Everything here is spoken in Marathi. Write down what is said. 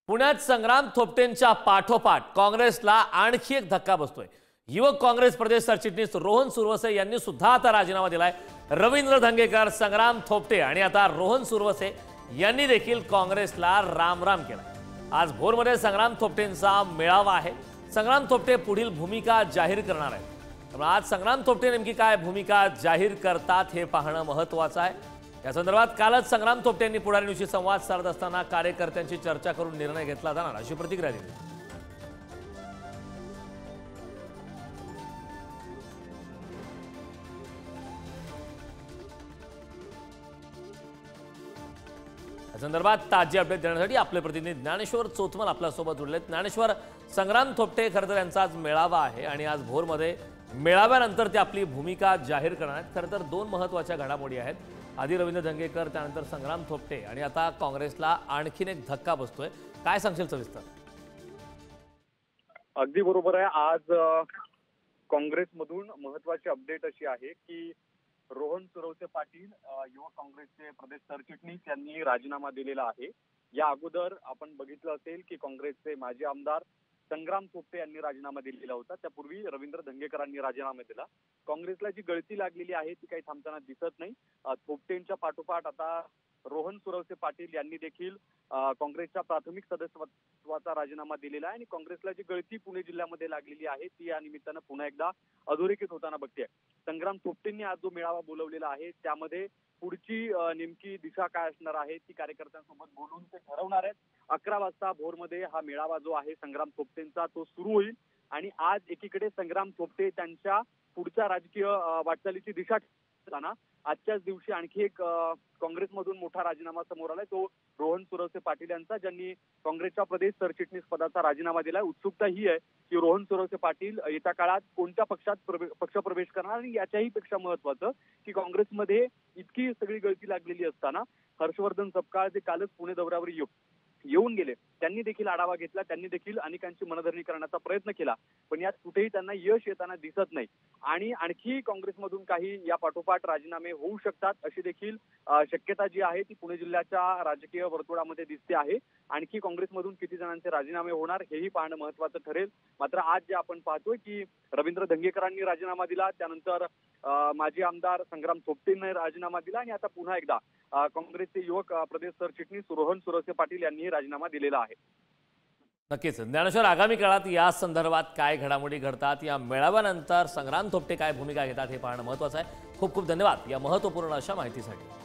पुण्यात संग्राम थोपटेंच्या पाठोपाठ काँग्रेसला आणखी एक धक्का बसतोय। युवक काँग्रेस प्रदेश सरचिटणीस रोहन सुरवसे यांनी सुद्धा आता राजीनामा दिलाय। रवींद्र धंगेकर, संग्राम थोपटे आणि आता रोहन सुरवसे यांनी देखील काँग्रेसला रामराम केलाय। आज भोरमध्ये संग्राम थोपटेंचा मेळावा आहे। संग्राम थोपटे पुढील भूमिका जाहीर करणार आहेत। त्यामुळे आज संग्राम थोपटे नेमकी काय भूमिका जाहीर करतात हे पाहणं महत्त्वाचं आहे। या संदर्भात कालच संग्राम थोपटे यांनी पुढाऱ्यांशी संवाद साधत असताना कार्यकर्त्यांची चर्चा करून निर्णय घेतला जाणार अशी प्रतिक्रिया दिली। या संदर्भात ताजी अपडेट देण्यासाठी आपले प्रतिनिधी ज्ञानेश्वर चोथमल आपल्यासोबत जोडलेत। ज्ञानेश्वर, संग्राम थोपटे खरं तर यांचा आज मेळावा आहे आणि आज भोरमध्ये मेळाव्यानंतर ते आपली भूमिका जाहीर करणार आहेत। खरं तर दोन महत्त्वाच्या घडामोडी आहेत। आधी रवींद्र धंगेकर, त्यानंतर संग्राम थोपटे आणि आता काँग्रेसला आणखीन एक धक्का बसतोय। काय सांगशील सविस्तर? अगदी बरोबर आहे। आज काँग्रेसमधून महत्त्वाची अपडेट अशी आहे की रोहन सुरवसे पाटील युवक काँग्रेसचे प्रदेश सरचिटणीस यांनी राजीनामा दिलेला आहे। या अगोदर आपण बघितलं असेल की काँग्रेसचे माजी आमदार संग्राम थोपटे यांनी राजीनामा दिलेला होता। त्यापूर्वी रवींद्र धंगेकरांनी राजीनामा दिला। काँग्रेसला जी गळती लागलेली आहे ती काही थांबताना दिसत नाही। थोपटेंच्या पाठोपाठ आता रोहन सुरवसे पाटील यांनी देखील काँग्रेसच्या प्राथमिक सदस्यत्वाचा राजीनामा दिलेला आहे आणि काँग्रेसला जी गळती पुणे जिल्ह्यामध्ये लागलेली आहे ती या निमित्तानं पुन्हा एकदा अधोरेखित होताना बघते। संग्राम थोपटेंनी आज जो मेळावा बोलवलेला आहे त्यामध्ये पुढची नेमकी दिशा काय असणार आहे ती कार्यकर्त्यांसोबत बोलून ते ठरवणार आहेत। 11 वाजता भोरमध्ये हा मेळावा जो आहे संग्राम थोपटेंचा तो सुरू होईल आणि आज एकीकडे संग्राम थोपटे त्यांच्या पुढच्या राजकीय वाटचालीची दिशा ठरवताना आजच्याच दिवशी आणखी एक काँग्रेसमधून मोठा राजीनामा समोर आलाय। तो रोहन सुरवसे पाटील यांचा, ज्यांनी काँग्रेसच्या प्रदेश सरचिटणीस पदाचा राजीनामा दिलाय। उत्सुकता ही आहे की रोहन सुरवसे पाटील येत्या काळात कोणत्या पक्षात पक्षप्रवेश करणार आणि याच्याही पेक्षा महत्त्वाचं की काँग्रेसमध्ये इतकी सगळी गळती लागलेली असताना हर्षवर्धन सपकाळ जे कालच पुणे दौऱ्यावर येऊन गेले, त्यांनी देखील आढावा घेतला, त्यांनी देखील अनेकांची मनधरणी करण्याचा प्रयत्न केला, पण यात कुठेही त्यांना यश येताना दिसत नाही आणि आणखी काँग्रेसमधून काही या पाठोपाठ राजीनामे होऊ शकतात अशी देखील शक्यता जी आहे ती पुणे जिल्ह्याच्या राजकीय वर्तुळामध्ये दिसते आहे। आणखी काँग्रेसमधून किती जणांचे राजीनामे होणार हेही पाहणं महत्त्वाचं ठरेल। मात्र आज जे आपण पाहतोय की रवींद्र धंगेकरांनी राजीनामा दिला, त्यानंतर माजी आमदार संग्राम थोपटेंनी राजीनामा दिला आणि आता पुन्हा एकदा काँग्रेसचे युवक प्रदेश सरचिटणीस रोहन सुरवसे पाटील यांनी राजीनामा दिलेला आहे। नक्कीच ज्ञानेश्वर, आगामी काळात या संदर्भात काय घडामोडी घडतात, या मेळाव्यानंतर संग्राम थोपटे काय भूमिका घेतात हे पाहणं महत्त्वाचं आहे। खूप खूप धन्यवाद या महत्त्वपूर्ण अशा माहितीसाठी।